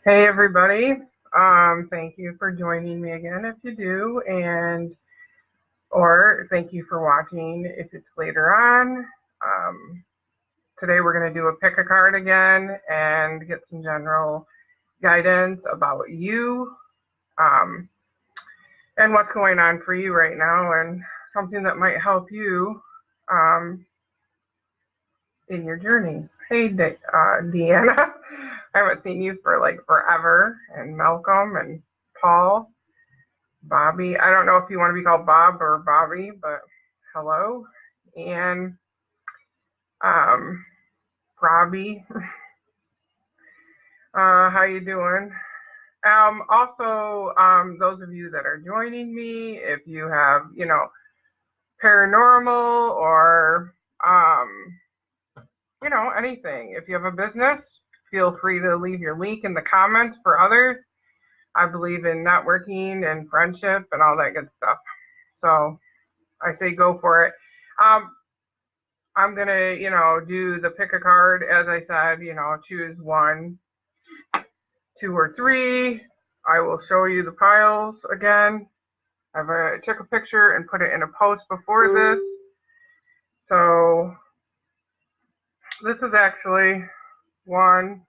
Hey everybody. Thank you for joining me again if you do, and or thank you for watching if it's later on. Um, Today we're going to do a pick a card again and get some general guidance about you, um, and what's going on for you right now, and something that might help you um, in your journey. Hey, Deanna. I haven't seen you for like forever, and Malcolm and Paul. Bobby. I don't know if you want to be called Bob or Bobby, but hello. And um, Robbie, how you doing? Also, those of you that are joining me, if you have, paranormal or, anything. If you have a business, feel free to leave your link in the comments for others. I believe in networking and friendship and all that good stuff. So I say go for it. I'm going to, do the pick a card. As I said, choose one, two, or three. I will show you the piles again. I took a picture and put it in a post before this. So this is actually one,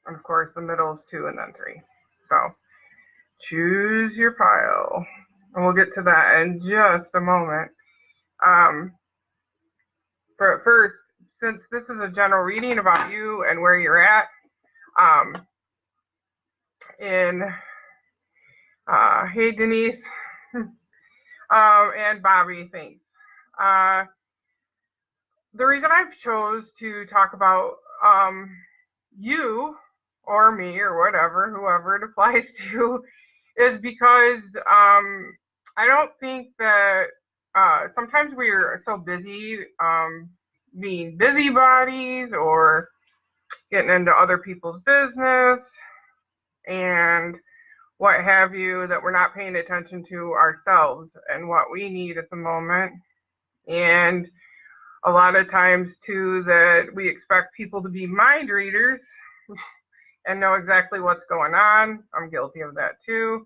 and of course the middle is two and then three. So choose your pile. And we'll get to that in just a moment. But first, since this is a general reading about you and where you're at, hey Denise, and Bobby, thanks. The reason I chose to talk about you or me or whatever, whoever it applies to, is because I don't think that sometimes we are so busy being busybodies or getting into other people's business and what have you, that we're not paying attention to ourselves and what we need at the moment. And a lot of times too, that we expect people to be mind readers and know exactly what's going on. I'm guilty of that too.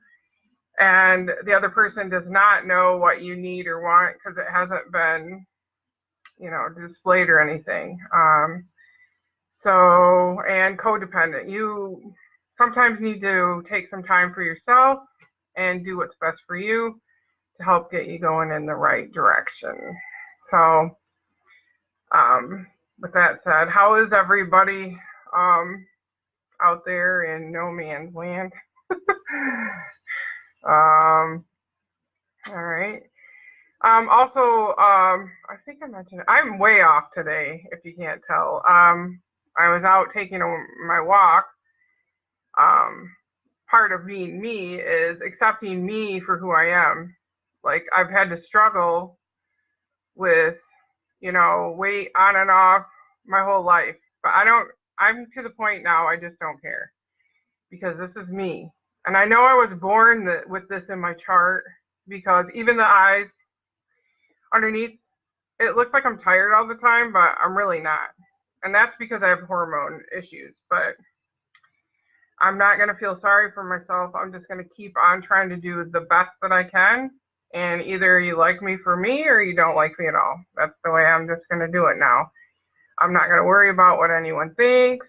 And the other person does not know what you need or want because it hasn't been, displayed or anything. And codependent. You sometimes need to take some time for yourself and do what's best for you to help get you going in the right direction. So, with that said, how is everybody out there in no man's land? All right. I think I mentioned it. I'm way off today, if you can't tell. I was out taking my walk. Part of being me is accepting me for who I am. Like, I've had to struggle with, weight on and off my whole life. But I'm to the point now, I just don't care. Because this is me. And I know I was born with this in my chart, because even the eyes underneath, it looks like I'm tired all the time, but I'm really not. And that's because I have hormone issues. But I'm not going to feel sorry for myself. I'm just going to keep on trying to do the best that I can. And either you like me for me or you don't like me at all. That's the way I'm just going to do it now. I'm not going to worry about what anyone thinks.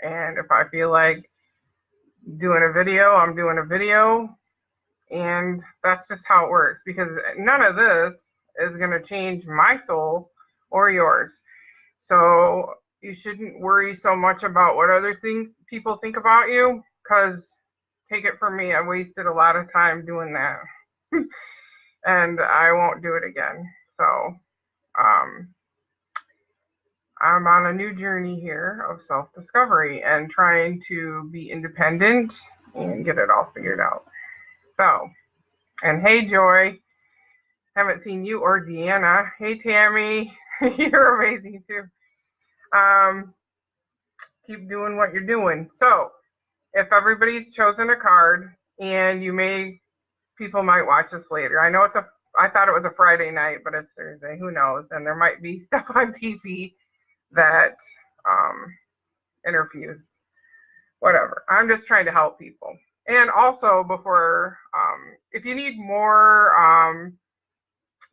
And if I feel like doing a video, I'm doing a video. And that's just how it works, because none of this is going to change my soul or yours. So you shouldn't worry so much about what other people think about you, because take it from me, I wasted a lot of time doing that. And I won't do it again. So I'm on a new journey here of self-discovery and trying to be independent and get it all figured out. So, and hey Joy, haven't seen you or Deanna. Hey Tammy, you're amazing too. Keep doing what you're doing. So, if everybody's chosen a card, and people might watch this later. I thought it was a Friday night, but it's Thursday. Who knows? And there might be stuff on TV that interferes whatever. I'm just trying to help people. And also, before, if you need more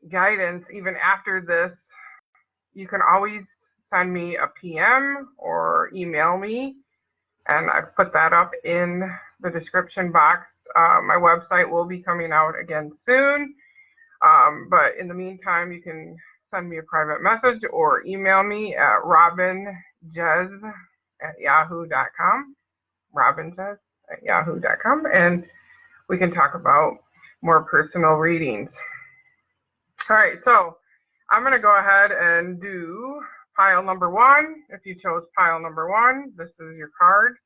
guidance, even after this, you can always send me a PM or email me, and I've put that up in the description box. My website will be coming out again soon, but in the meantime, you can send me a private message or email me at robinjez@yahoo.com, robinjez@yahoo.com, and we can talk about more personal readings. All right, so I'm going to go ahead and do pile number 1. If you chose pile number 1, this is your card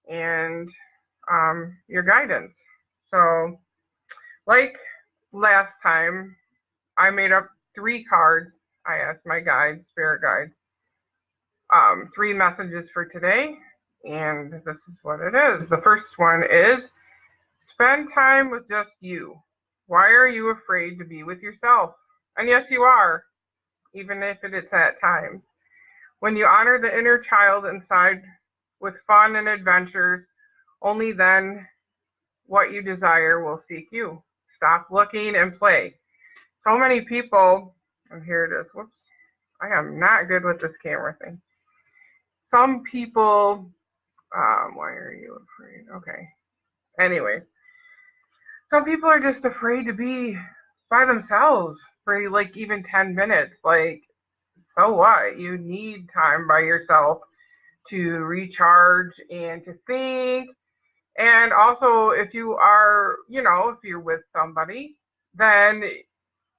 and your guidance. So, like last time, I made up 3 cards. I asked my guides, spirit guides, 3 messages for today, and this is what it is. The first one is, spend time with just you. Why are you afraid to be with yourself? And yes, you are, even if it's at times. When you honor the inner child inside with fun and adventures, only then what you desire will seek you. Stop looking and play. So many people, and here it is, whoops, I am not good with this camera thing. Some people, why are you afraid? Okay. Anyways, some people are just afraid to be by themselves for like even 10 minutes. Like, so what? You need time by yourself to recharge and to think. And also, if you are, if you're with somebody, then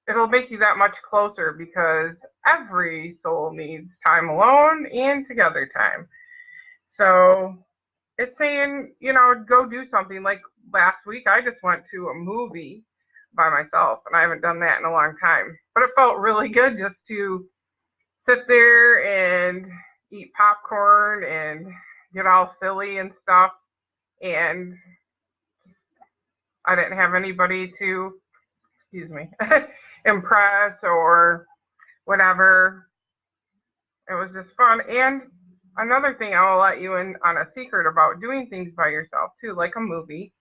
it'll make you that much closer, because every soul needs time alone and together time. So it's saying, go do something. Like last week, I just went to a movie by myself, and I haven't done that in a long time. But it felt really good just to sit there and eat popcorn and get all silly and stuff. And I didn't have anybody to, impress or whatever. It was just fun. And another thing I will let you in on a secret about doing things by yourself too, like a movie,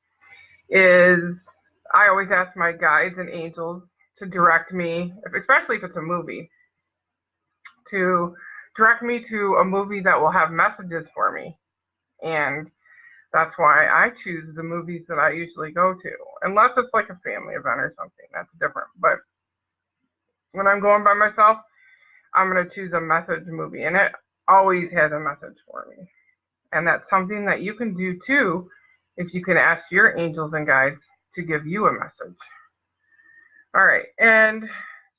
is I always ask my guides and angels to direct me, especially if it's a movie, to direct me to a movie that will have messages for me. And that's why I choose the movies that I usually go to, unless it's like a family event or something. That's different. But when I'm going by myself, I'm going to choose a message movie, and it always has a message for me. And that's something that you can do too, if you can ask your angels and guides to give you a message. All right, and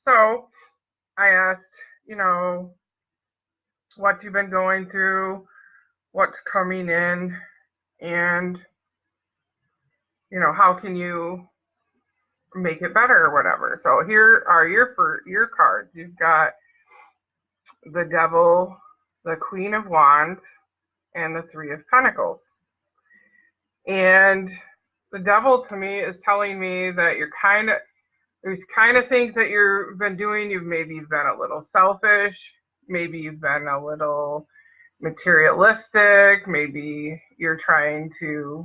so I asked, what you've been going through, what's coming in, and how can you make it better or whatever. So here are your cards. You've got the Devil, the Queen of Wands, and the 3 of Pentacles. And the Devil to me is telling me that there's kind of things that you've been doing. Maybe been a little selfish, maybe you've been a little materialistic, maybe you're trying to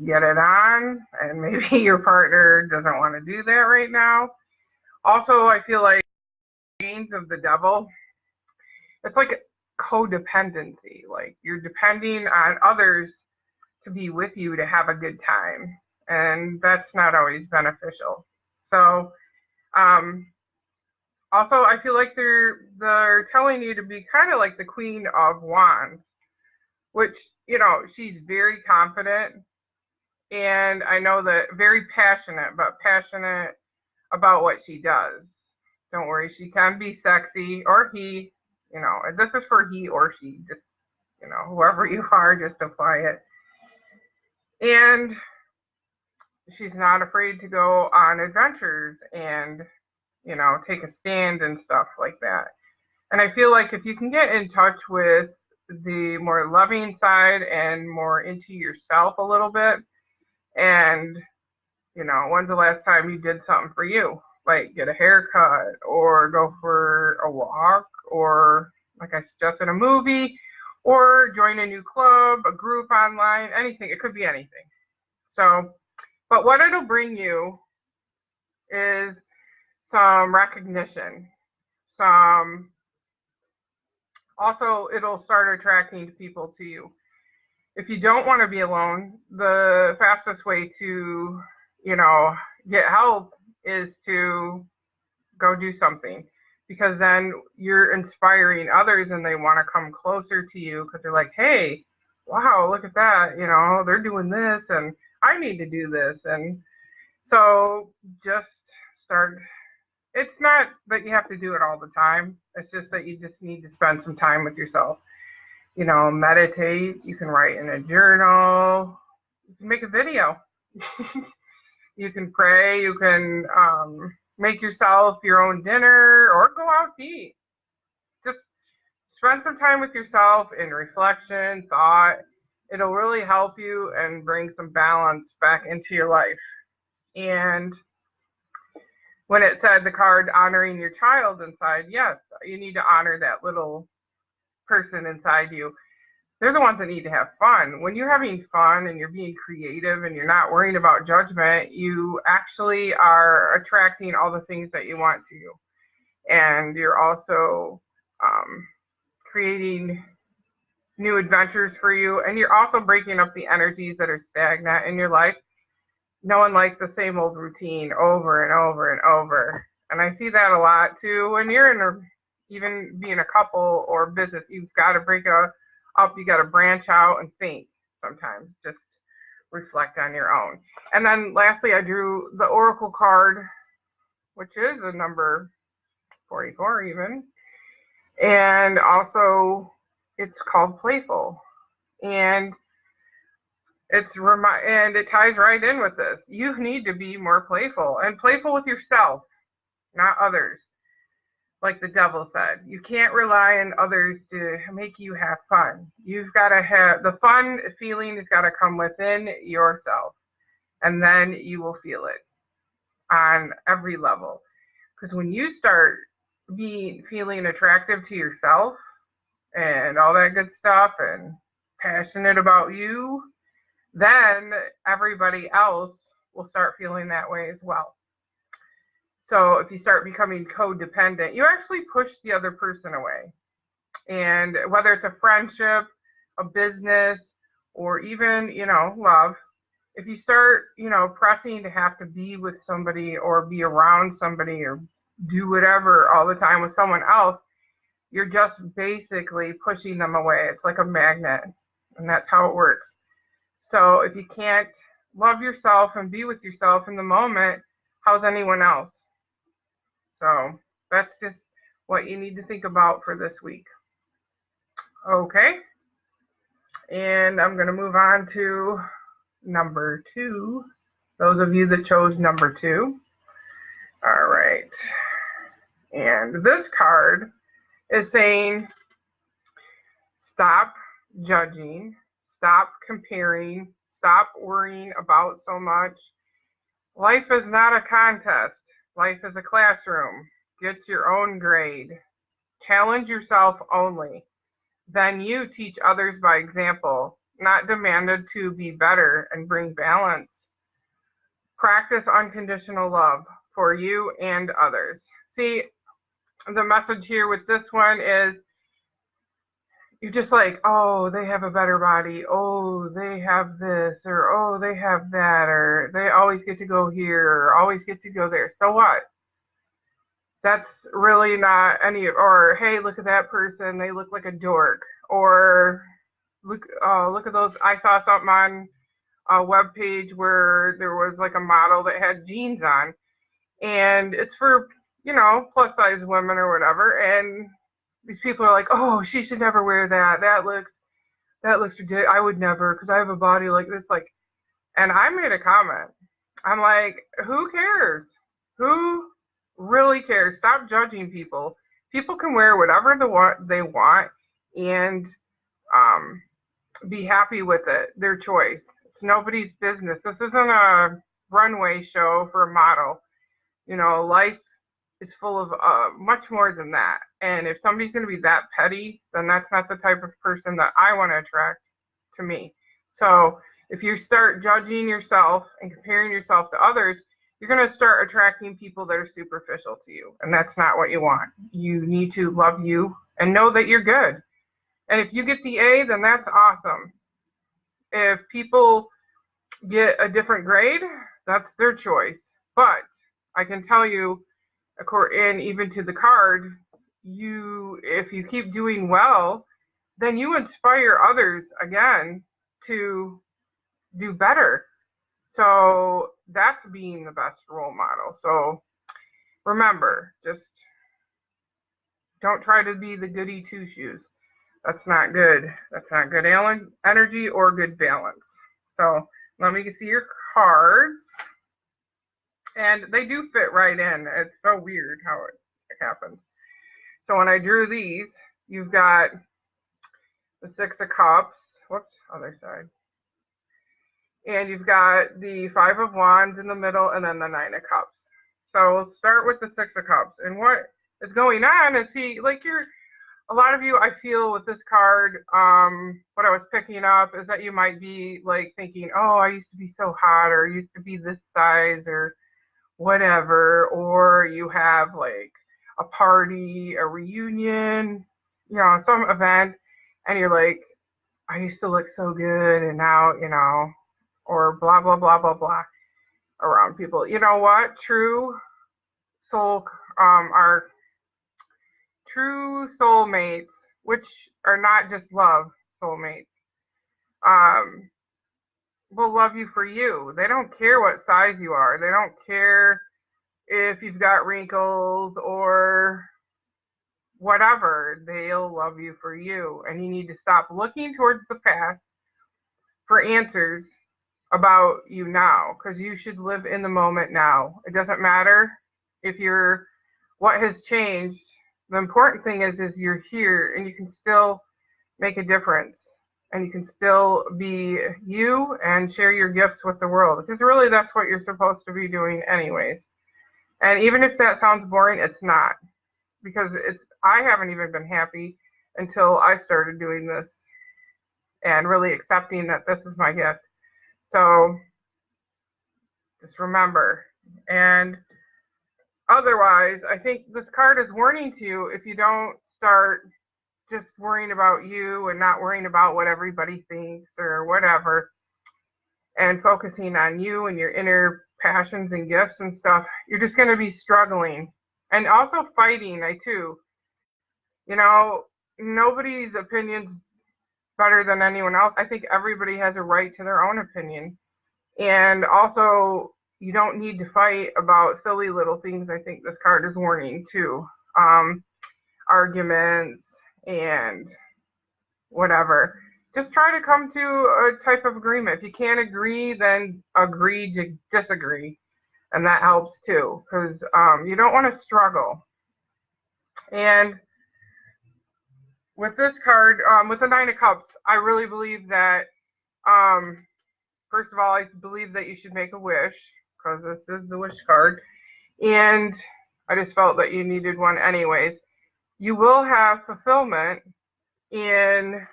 get it on, and maybe your partner doesn't want to do that right now. Also, I feel like gains of the Devil, it's like codependency. Like you're depending on others to be with you to have a good time, and that's not always beneficial. So also, I feel like they're telling you to be kind of like the Queen of Wands, which, she's very confident, and I know that very passionate, but passionate about what she does. Don't worry, she can be sexy, or he, this is for he or she, just, whoever you are, just apply it. And she's not afraid to go on adventures and, take a stand and stuff like that. And I feel like if you can get in touch with the more loving side and more into yourself a little bit, and, when's the last time you did something for you? Like get a haircut or go for a walk, or like I suggested, a movie, or join a new club, a group online, anything. It could be anything. So, but what it'll bring you is some recognition, some, also it'll start attracting people to you. If you don't want to be alone, the fastest way to, get help is to go do something, because then you're inspiring others and they want to come closer to you because they're like, hey, wow, look at that, they're doing this and I need to do this. And so just start. It's not that you have to do it all the time. It's just that you just need to spend some time with yourself. Meditate. You can write in a journal. You can make a video. You can pray. You can make yourself your own dinner or go out to eat. Just spend some time with yourself in reflection, thought. It'll really help you and bring some balance back into your life. And when it said the card honoring your child inside, yes, you need to honor that little person inside you. They're the ones that need to have fun. When you're having fun and you're being creative and you're not worrying about judgment, you actually are attracting all the things that you want to you. And you're also creating new adventures for you. And you're also breaking up the energies that are stagnant in your life. No one likes the same old routine over and over and over. And I see that a lot too. When you're even being a couple or business, you've got to break it up. You got to branch out and think sometimes. Just reflect on your own. And then lastly, I drew the Oracle card, which is a number 44 even. And also it's called Playful. And it ties right in with this. You need to be more playful, and playful with yourself, not others. Like the devil said, you can't rely on others to make you have fun. You've got to have the fun feeling has got to come within yourself, and then you will feel it on every level. Because when you start feeling attractive to yourself and all that good stuff and passionate about you, then everybody else will start feeling that way as well. So if you start becoming codependent, you actually push the other person away. And whether it's a friendship, a business, or even, love, if you start, pressing to have to be with somebody or be around somebody or do whatever all the time with someone else, you're just basically pushing them away. It's like a magnet, and that's how it works. So if you can't love yourself and be with yourself in the moment, how's anyone else? So that's just what you need to think about for this week. Okay. And I'm going to move on to number 2. Those of you that chose number 2. All right. And this card is saying, stop judging, stop comparing, stop worrying about so much. Life is not a contest. Life is a classroom. Get your own grade. Challenge yourself only. Then you teach others by example, not demanded to be better and bring balance. Practice unconditional love for you and others. See, the message here with this one is, you're just like, oh, they have a better body. Oh, they have this, or oh, they have that, or they always get to go here, or always get to go there. So what? That's really not or hey, look at that person. They look like a dork. Or look at those. I saw something on a web page where there was like a model that had jeans on, and it's for, plus size women or whatever. And these people are like, oh, she should never wear that. That looks ridiculous. I would never, because I have a body like this. And I made a comment. I'm like, who cares? Who really cares? Stop judging people. People can wear whatever they want and be happy with it. Their choice. It's nobody's business. This isn't a runway show for a model. Life is full of much more than that. And if somebody's going to be that petty, then that's not the type of person that I want to attract to me. So if you start judging yourself and comparing yourself to others, you're going to start attracting people that are superficial to you. And that's not what you want. You need to love you and know that you're good. And if you get the A, then that's awesome. If people get a different grade, that's their choice. But I can tell you, and even to the card, if you keep doing well, then you inspire others again to do better. So that's being the best role model. So remember, just don't try to be the goody two shoes. That's not good. That's not good energy or good balance. So let me see your cards. And they do fit right in. It's so weird how it happens. So when I drew these, you've got the Six of Cups. Whoops, other side. And you've got the Five of Wands in the middle, and then the Nine of Cups. So we'll start with the Six of Cups. And what is going on is a lot of you, I feel with this card, what I was picking up is that you might be like thinking, oh, I used to be so hot, or I used to be this size, or whatever, or you have like a party, a reunion, some event, and you're like, I used to look so good, and now, or blah, blah, blah, blah, blah, around people. You know what? True soulmates, which are not just love soulmates, will love you for you. They don't care what size you are. They don't care if you've got wrinkles or whatever. They'll love you for you. And you need to stop looking towards the past for answers about you now, because you should live in the moment now. It doesn't matter what has changed. The important thing is you're here, and you can still make a difference, and you can still be you and share your gifts with the world, because really that's what you're supposed to be doing anyways. And even if that sounds boring, it's not, because I haven't even been happy until I started doing this and really accepting that this is my gift. So just remember. And otherwise, I think this card is warning to you, if you don't start just worrying about you and not worrying about what everybody thinks or whatever, and focusing on you and your inner passions and gifts and stuff, you're just going to be struggling and also fighting. Nobody's opinion's better than anyone else. I think everybody has a right to their own opinion. And also, you don't need to fight about silly little things. I think this card is warning too. Arguments and whatever. Just try to come to a type of agreement. If you can't agree, then agree to disagree. And that helps too, because you don't want to struggle. And with this card, with the Nine of Cups, I really believe that, first of all, I believe that you should make a wish, because this is the wish card. And I just felt that you needed one anyways. You will have fulfillment in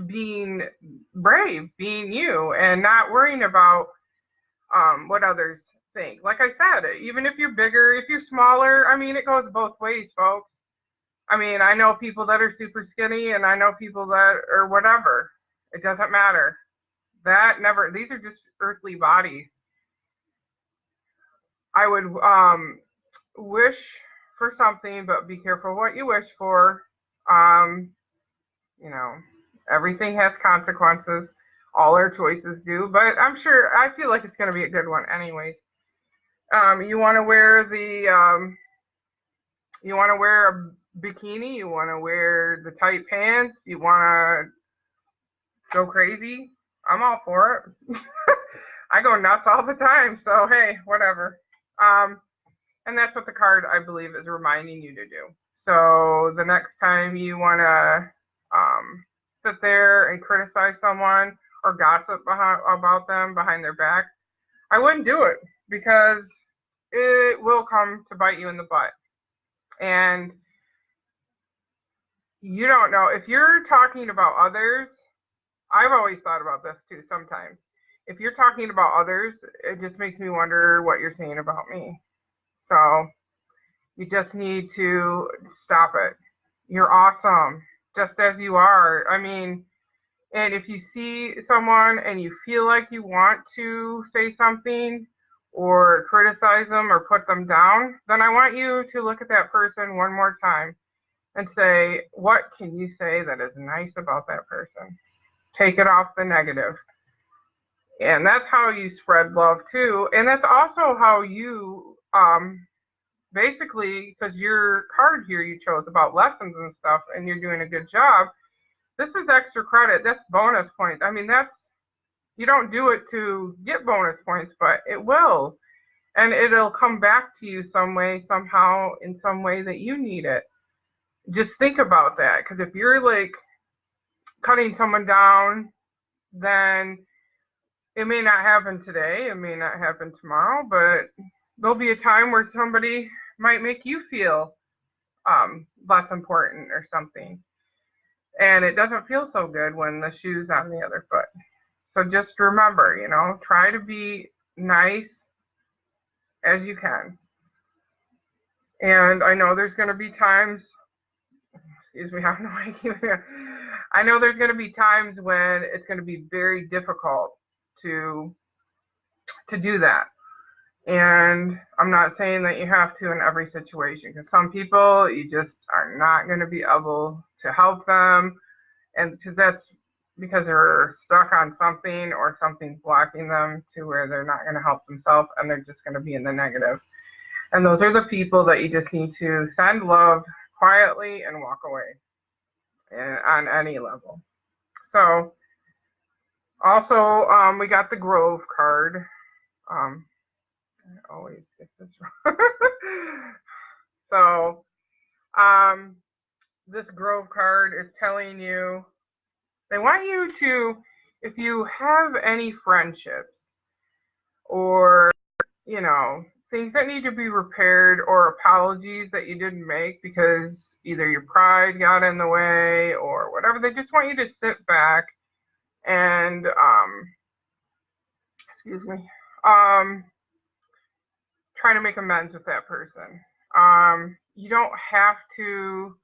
being brave, being you, and not worrying about what others think. Like I said, even if you're bigger, if you're smaller, it goes both ways, folks. I know people that are super skinny, and I know people that are whatever. It doesn't matter. These are just earthly bodies. I would wish for something, but be careful what you wish for. Everything has consequences. All our choices do, but I feel like it's going to be a good one anyways. You want to wear a bikini, you want to wear the tight pants, you want to go crazy, I'm all for it. I go nuts all the time, so hey, whatever. And that's what the card, I believe, is reminding you to do. So the next time you want to sit there and criticize someone or gossip about them behind their back, I wouldn't do it, because it will come to bite you in the butt. And you don't know if you're talking about others. I've always thought about this too sometimes. If you're talking about others, it just makes me wonder what you're saying about me. So you just need to stop it. You're awesome, just as you are. I mean, and if you see someone and you feel like you want to say something or criticize them or put them down, then I want you to look at that person one more time and say, what can you say that is nice about that person? Take it off the negative. And that's how you spread love too. And that's also how you basically, because your card here you chose about lessons and stuff and you're doing a good job, this is extra credit. That's bonus points. I mean, that's, you don't do it to get bonus points, but it will. And it'll come back to you some way, somehow, in some way that you need it. Just think about that. Because if you're like cutting someone down, then it may not happen today, it may not happen tomorrow, but there'll be a time where somebody might make you feel less important or something. And it doesn't feel so good when the shoe's on the other foot. So just remember, try to be nice as you can. And I know there's going to be times, excuse me, I have no idea. I know there's going to be times when it's going to be very difficult to do that. And I'm not saying that you have to in every situation, because some people you just are not going to be able to help them, and because they're stuck on something or something's blocking them to where they're not going to help themselves and they're just going to be in the negative. And those are the people that you just need to send love quietly and walk away on any level. So also we got the Grove card. I always get this wrong. So this Grove card is telling you, they want you to, if you have any friendships or, things that need to be repaired or apologies that you didn't make because either your pride got in the way or whatever, they just want you to sit back and, excuse me, try to make amends with that person. You don't have to,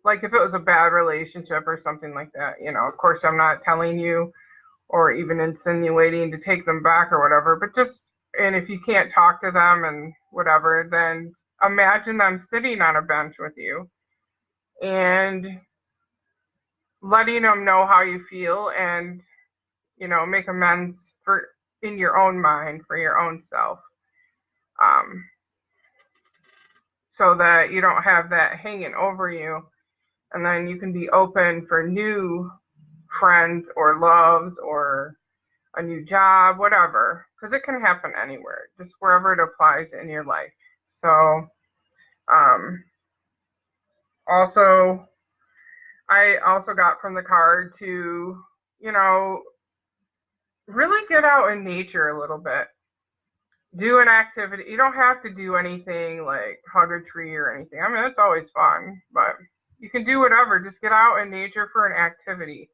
like if it was a bad relationship or something like that, of course I'm not telling you or even insinuating to take them back or whatever, but just, and if you can't talk to them and whatever, then imagine them sitting on a bench with you and letting them know how you feel and, make amends in your own mind for your own self. So that you don't have that hanging over you, and then you can be open for new friends or loves or a new job, whatever, because it can happen anywhere, just wherever it applies in your life. So I also got from the card to, really get out in nature a little bit. Do an activity. You don't have to do anything like hug a tree or anything. I mean, it's always fun, but you can do whatever. Just get out in nature for an activity.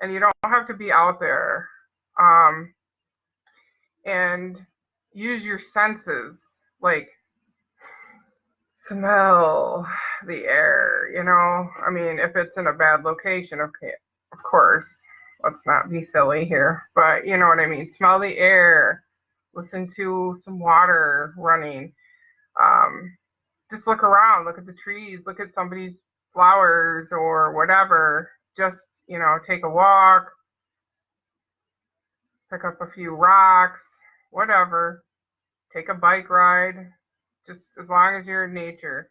And you don't have to be out there. And use your senses, like smell the air, I mean, if it's in a bad location, okay, of course, let's not be silly here, but you know what I mean. Smell the air, listen to some water running, just look around, look at the trees, look at somebody's flowers or whatever. Just, take a walk, pick up a few rocks, whatever, take a bike ride, just as long as you're in nature.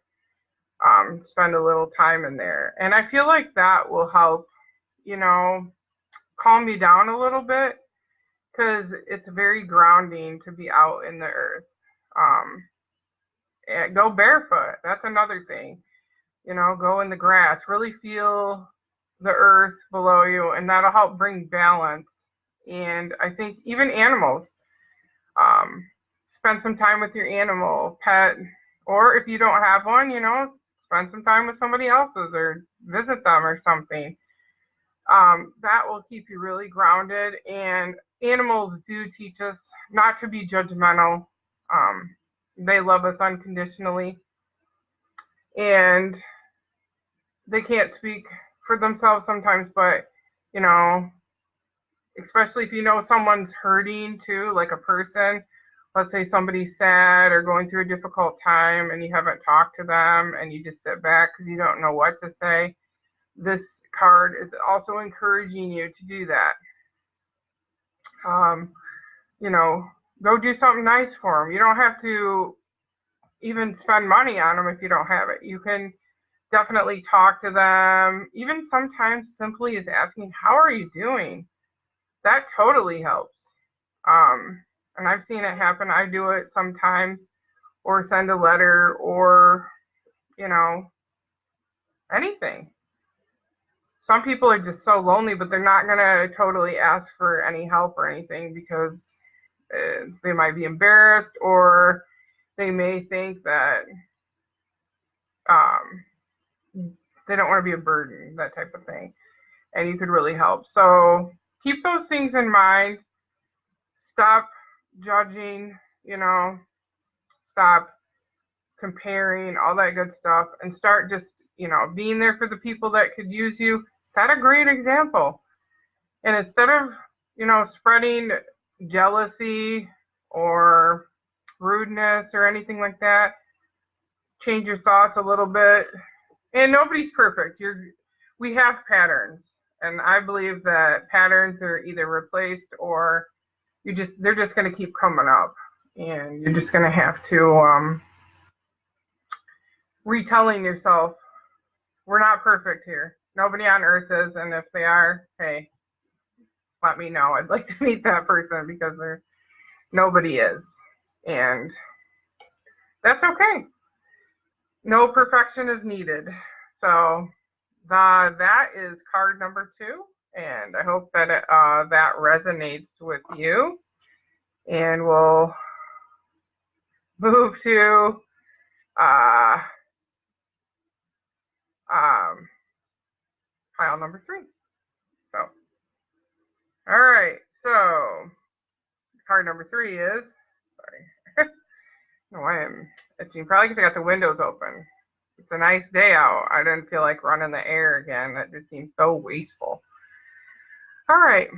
Spend a little time in there. And I feel like that will help, calm you down a little bit, because it's very grounding to be out in the earth. And go barefoot. That's another thing. Go in the grass. Really feel the earth below you, and that'll help bring balance. And I think even animals, spend some time with your animal, pet, or if you don't have one, spend some time with somebody else's or visit them or something. That will keep you really grounded. And animals do teach us not to be judgmental. They love us unconditionally, and they can't speak for themselves sometimes, but you know, especially if you know someone's hurting too, like a person, let's say somebody's sad or going through a difficult time and you haven't talked to them and you just sit back because you don't know what to say. This card is also encouraging you to do that. You know, go do something nice for them. You don't have to even spend money on them if you don't have it. You can definitely talk to them. Even sometimes simply is asking, how are you doing? That totally helps. And I've seen it happen. I do it sometimes, or send a letter, or, you know, anything. Some people are just so lonely, but they're not going to totally ask for any help or anything because they might be embarrassed, or they may think that they don't want to be a burden, that type of thing. And you could really help. So keep those things in mind. Stop judging, you know, stop comparing, all that good stuff, and start just, you know, being there for the people that could use you. Set a great example. And instead of, you know, spreading jealousy or rudeness or anything like that, change your thoughts a little bit. And nobody's perfect. We have patterns, and I believe that patterns are either replaced or they're just going to keep coming up, and you're just going to have to retelling yourself, we're not perfect here. Nobody on earth is, and if they are, hey, let me know. I'd like to meet that person, because nobody is, and that's okay. No perfection is needed. So that is card number 2, and I hope that that resonates with you. And we'll move to pile number 3. So, all right. So, card number 3 is, sorry, no, I am itching. Probably because I got the windows open. It's a nice day out. I didn't feel like running the air again. That just seems so wasteful. All right.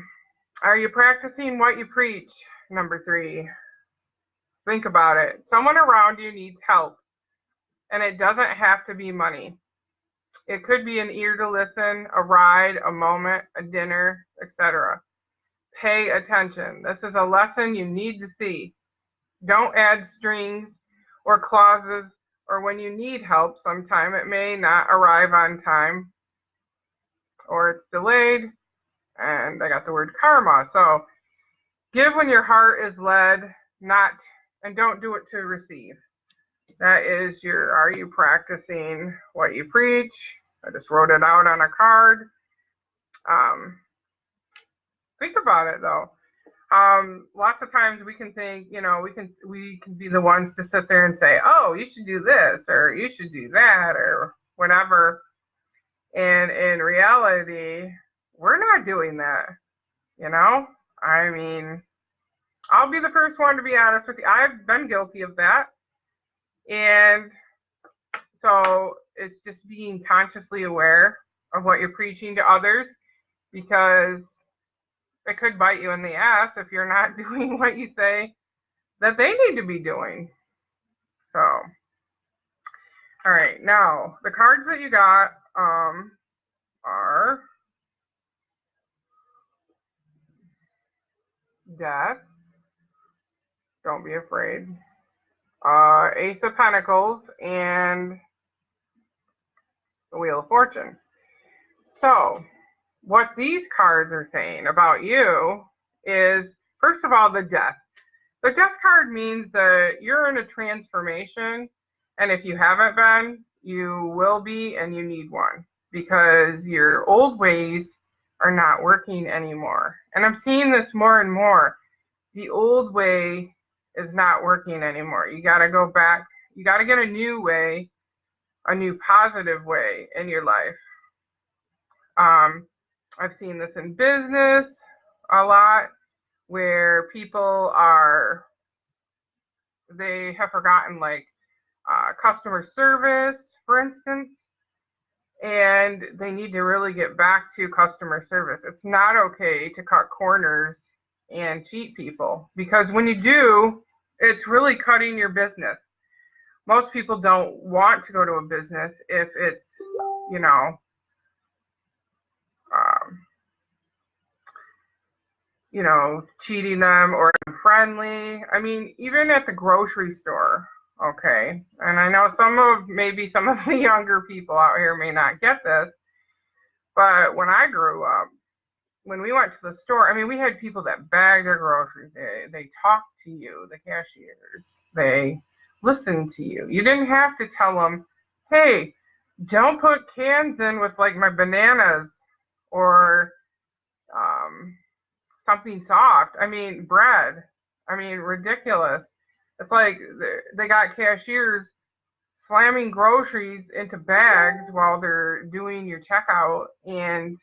Are you practicing what you preach? Number 3. Think about it. Someone around you needs help, and it doesn't have to be money. It could be an ear to listen, a ride, a moment, a dinner, etc. Pay attention. This is a lesson you need to see. Don't add strings or clauses, or when you need help, sometime it may not arrive on time, or it's delayed, and I got the word karma. So give when your heart is led, and don't do it to receive. That is are you practicing what you preach? I just wrote it out on a card. Think about it though. Lots of times we can think, you know, we can be the ones to sit there and say, oh, you should do this, or you should do that, or whatever. And in reality, we're not doing that, you know? I mean, I'll be the first one to be honest with you. I've been guilty of that. And so it's just being consciously aware of what you're preaching to others, because it could bite you in the ass if you're not doing what you say that they need to be doing. So, all right, now the cards that you got are Death. Don't be afraid. Ace of Pentacles and the Wheel of Fortune. So, what these cards are saying about you is, first of all, the Death. The Death card means that you're in a transformation, and if you haven't been, you will be, and you need one, because your old ways are not working anymore. And I'm seeing this more and more. The old way is not working anymore. You got to go back. You got to get a new way a new positive way in your life. I've seen this in business a lot, where people they have forgotten, like, customer service, for instance, and they need to really get back to customer service. It's not okay to cut corners and cheat people, because when you do, it's really cutting your business. Most people don't want to go to a business if it's, you know, um, cheating them or unfriendly. I mean, even at the grocery store, okay? And I know maybe some of the younger people out here may not get this, but when I grew up, when we went to the store, I mean, we had people that bagged their groceries. They talked to you, the cashiers. They listened to you. You didn't have to tell them, hey, don't put cans in with, like, my bananas, or something soft. I mean, bread. I mean, ridiculous. It's like they got cashiers slamming groceries into bags while they're doing your checkout, and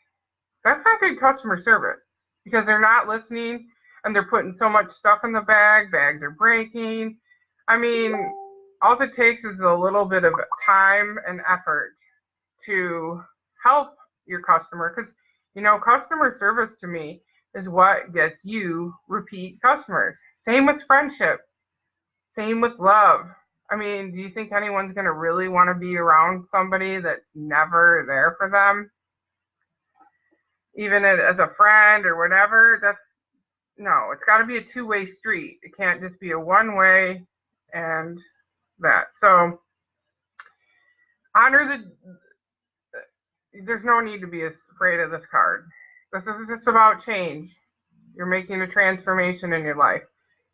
that's not good customer service, because they're not listening, and they're putting so much stuff in the bags are breaking. I mean, all it takes is a little bit of time and effort to help your customer, because customer service to me is what gets you repeat customers. Same with friendship, same with love. I mean, do you think anyone's going to really want to be around somebody that's never there for them, even as a friend or whatever? No, it's got to be a two-way street. It can't just be a one-way and that. So there's no need to be afraid of this card. This is just about change. You're making a transformation in your life.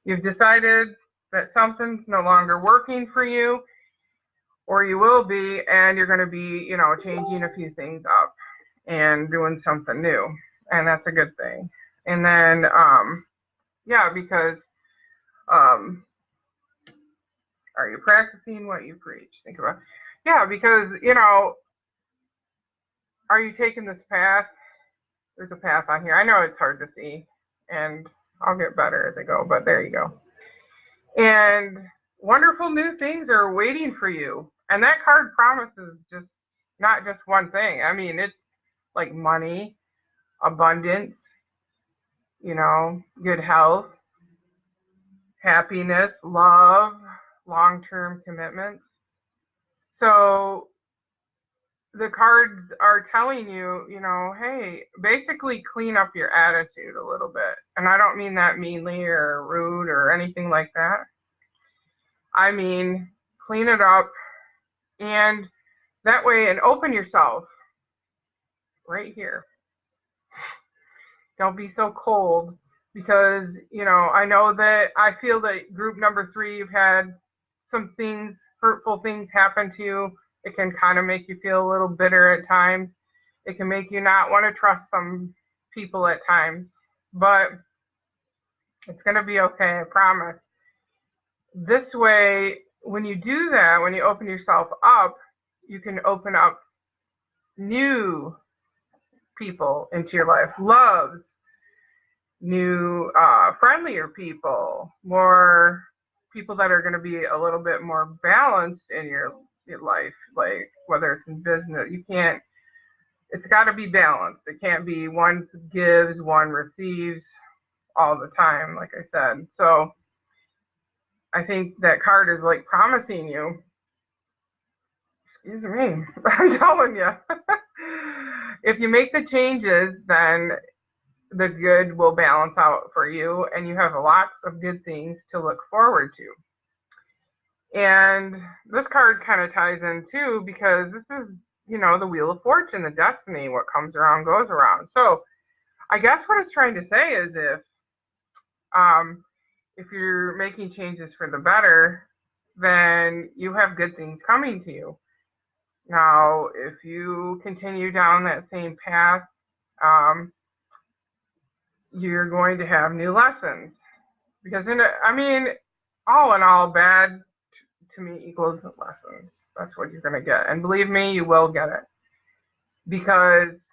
You've decided that something's no longer working for you, or you will be, and you're going to be, changing a few things up and doing something new. And that's a good thing. And then, because are you practicing what you preach? Think about it. Yeah, because, are you taking this path? There's a path on here. I know it's hard to see, and I'll get better as I go, but there you go. And wonderful new things are waiting for you. And that card promises just not just one thing. I mean, it's like money, abundance, good health, happiness, love, long-term commitments. So the cards are telling you, hey, basically clean up your attitude a little bit. And I don't mean that meanly or rude or anything like that. I mean, clean it up, and that way, and open yourself right here. Don't be so cold, because, I know that I feel that group number 3, you've had some things, hurtful things happen to you. It can kind of make you feel a little bitter at times. It can make you not want to trust some people at times, but it's going to be okay, I promise. This way, when you do that, when you open yourself up, you can open up new people into your life, loves, new, friendlier people, more people that are going to be a little bit more balanced in your life, like whether it's in business. It's got to be balanced. It can't be one gives, one receives all the time, like I said. So I think that card is like promising you, excuse me, I'm telling you, if you make the changes, then the good will balance out for you, and you have lots of good things to look forward to. And this card kind of ties in too, because this is, the Wheel of Fortune, the destiny, what comes around goes around. So I guess what it's trying to say is if you're making changes for the better, then you have good things coming to you. Now, if you continue down that same path, you're going to have new lessons. Because, all in all, bad to me equals lessons. That's what you're going to get. And believe me, you will get it. Because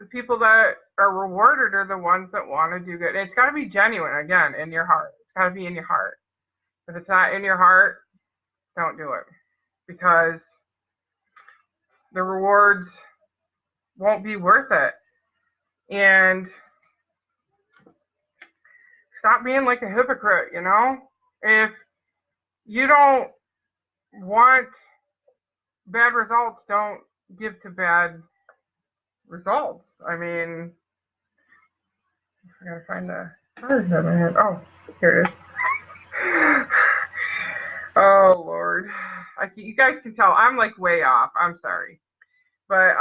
the people that are rewarded are the ones that want to do good. And it's got to be genuine, again, in your heart. It's got to be in your heart. If it's not in your heart, don't do it. Because the rewards won't be worth it. And stop being like a hypocrite, you know? If you don't want bad results, don't give to bad results. I mean, I gotta find the card that I had. Oh, here it is. Oh Lord, you guys can tell I'm like way off. I'm sorry, but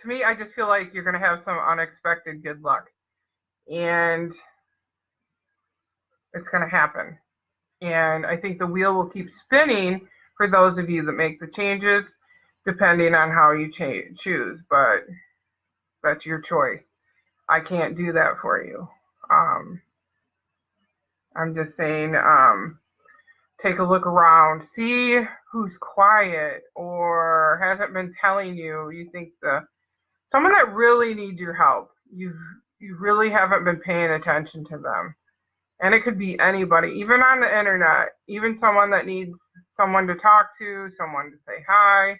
to me, I just feel like you're gonna have some unexpected good luck, and it's gonna happen. And I think the wheel will keep spinning for those of you that make the changes, depending on how you choose. But that's your choice. I can't do that for you. I'm just saying, take a look around, see who's quiet or hasn't been telling you. You think someone that really needs your help. You really haven't been paying attention to them. And it could be anybody, even on the internet, even someone that needs someone to talk to, someone to say hi.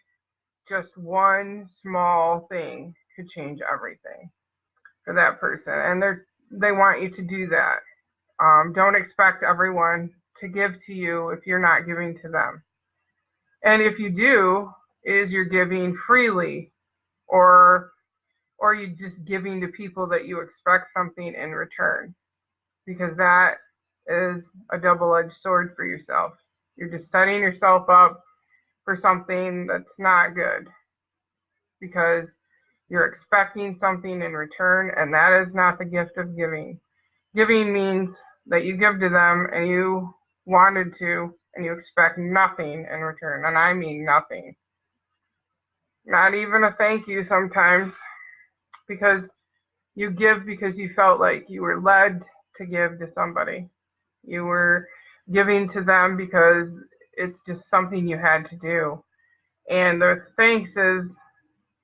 Just one small thing could change everything for that person. And they want you to do that. Don't expect everyone to give to you if you're not giving to them. And if you do, you're giving freely, or you just giving to people that you expect something in return. Because that is a double-edged sword for yourself. You're just setting yourself up for something that's not good. Because you're expecting something in return, and that is not the gift of giving. Giving means that you give to them and you wanted to, and you expect nothing in return. And I mean nothing. Not even a thank you sometimes, because you give because you felt like you were led to give to somebody. You were giving to them because it's just something you had to do. And the thanks is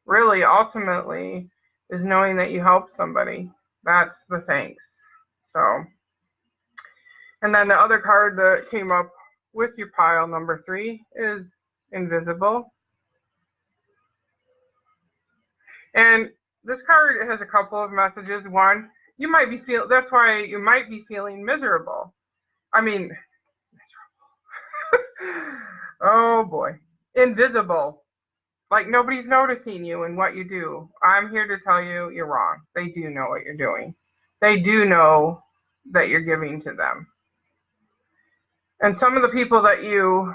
really ultimately is knowing that you helped somebody. That's the thanks. So, and then the other card that came up with your pile number 3 is invisible. And this card has a couple of messages. One, that's why you might be feeling miserable. I mean, miserable. Oh boy. Invisible. Like nobody's noticing you and what you do. I'm here to tell you you're wrong. They do know what you're doing. They do know that you're giving to them. And some of the people that you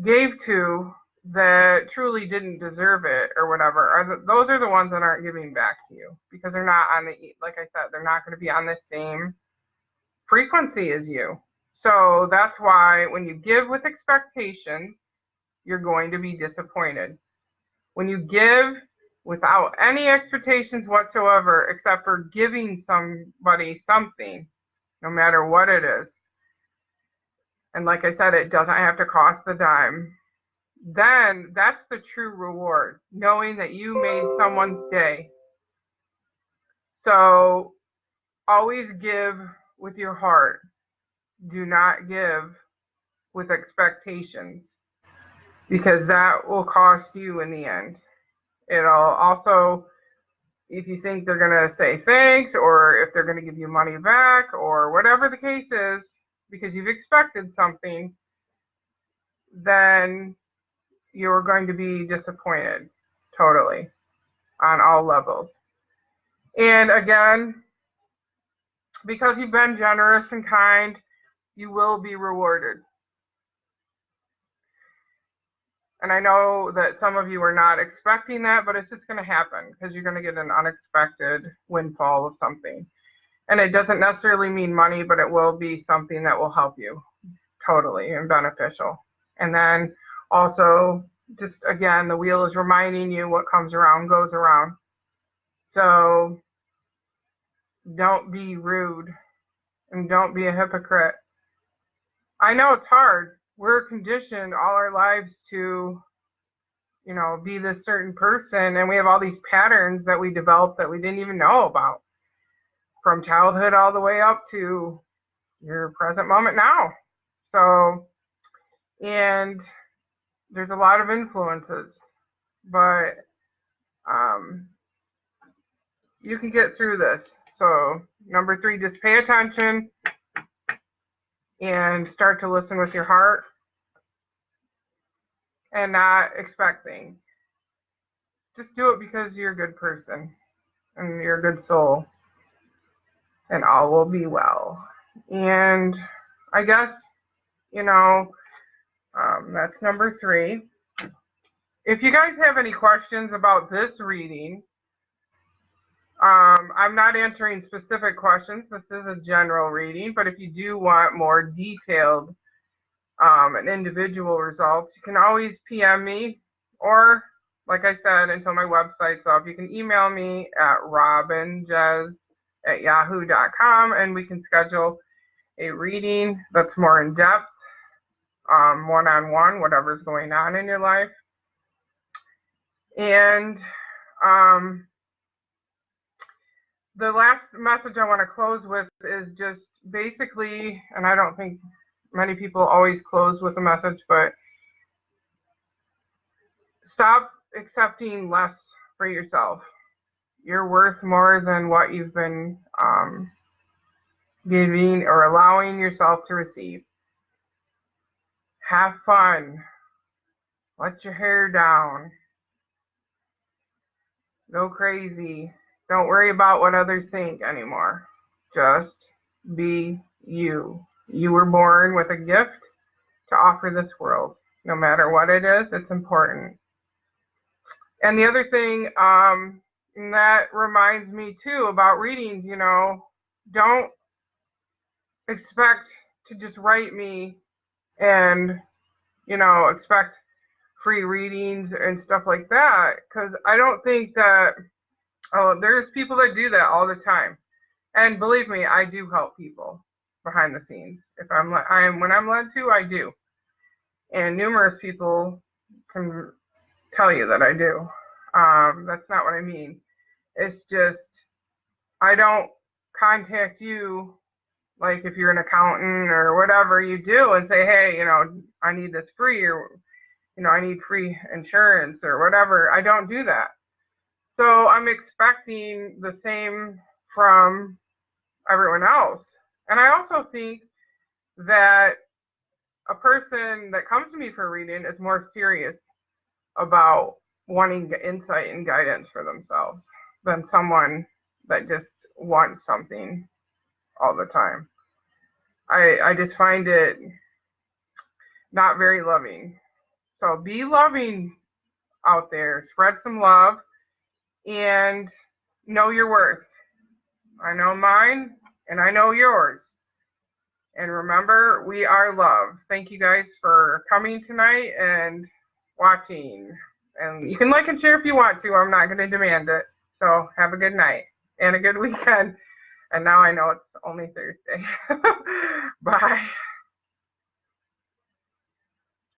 gave to that truly didn't deserve it or whatever, those are the ones that aren't giving back to you, because they're not like I said, they're not going to be on the same frequency as you. So that's why when you give with expectations, you're going to be disappointed. When you give without any expectations whatsoever, except for giving somebody something, no matter what it is, and like I said, it doesn't have to cost a dime, then that's the true reward, knowing that you made someone's day. So always give with your heart. Do not give with expectations, because that will cost you in the end. It'll also, if you think they're going to say thanks, or if they're going to give you money back, or whatever the case is, because you've expected something, then you're going to be disappointed totally on all levels. And again, because you've been generous and kind, you will be rewarded. And I know that some of you are not expecting that, but it's just going to happen, because you're going to get an unexpected windfall of something. And it doesn't necessarily mean money, but it will be something that will help you totally and beneficial. And then also, just again, the wheel is reminding you what comes around goes around. So don't be rude. and don't be a hypocrite. I know it's hard. We're conditioned all our lives to, be this certain person, and we have all these patterns that we developed that we didn't even know about from childhood all the way up to your present moment now. So, and there's a lot of influences, but you can get through this. So, number 3, just pay attention and start to listen with your heart and not expect things. Just do it because you're a good person and you're a good soul, and all will be well. And I guess, that's number 3. If you guys have any questions about this reading, I'm not answering specific questions. This is a general reading, but if you do want more detailed and individual results, you can always PM me, or, like I said, until my website's up, you can email me at robinjez@yahoo.com, and we can schedule a reading that's more in depth, one-on-one, whatever's going on in your life. And the last message I want to close with is just basically, and I don't think many people always close with a message, but stop accepting less for yourself. You're worth more than what you've been giving or allowing yourself to receive. Have fun. Let your hair down. Go crazy. Don't worry about what others think anymore. Just be you. You were born with a gift to offer this world. No matter what it is, it's important. And the other thing, that reminds me too about readings, don't expect to just write me and, expect free readings and stuff like that, because I don't think that, there's people that do that all the time. And believe me, I do help people behind the scenes. When I'm led to, I do. And numerous people can tell you that I do. That's not what I mean. It's just, I don't contact you, like if you're an accountant or whatever you do, and say, hey, I need this free, or, I need free insurance or whatever. I don't do that. So I'm expecting the same from everyone else. And I also think that a person that comes to me for a reading is more serious about wanting insight and guidance for themselves than someone that just wants something all the time. I just find it not very loving. So be loving out there. Spread some love and know your worth. I know mine and I know yours. And remember, we are love. Thank you guys for coming tonight and watching. And you can like and share if you want to. I'm not going to demand it. So have a good night and a good weekend. And now I know it's only Thursday. Bye.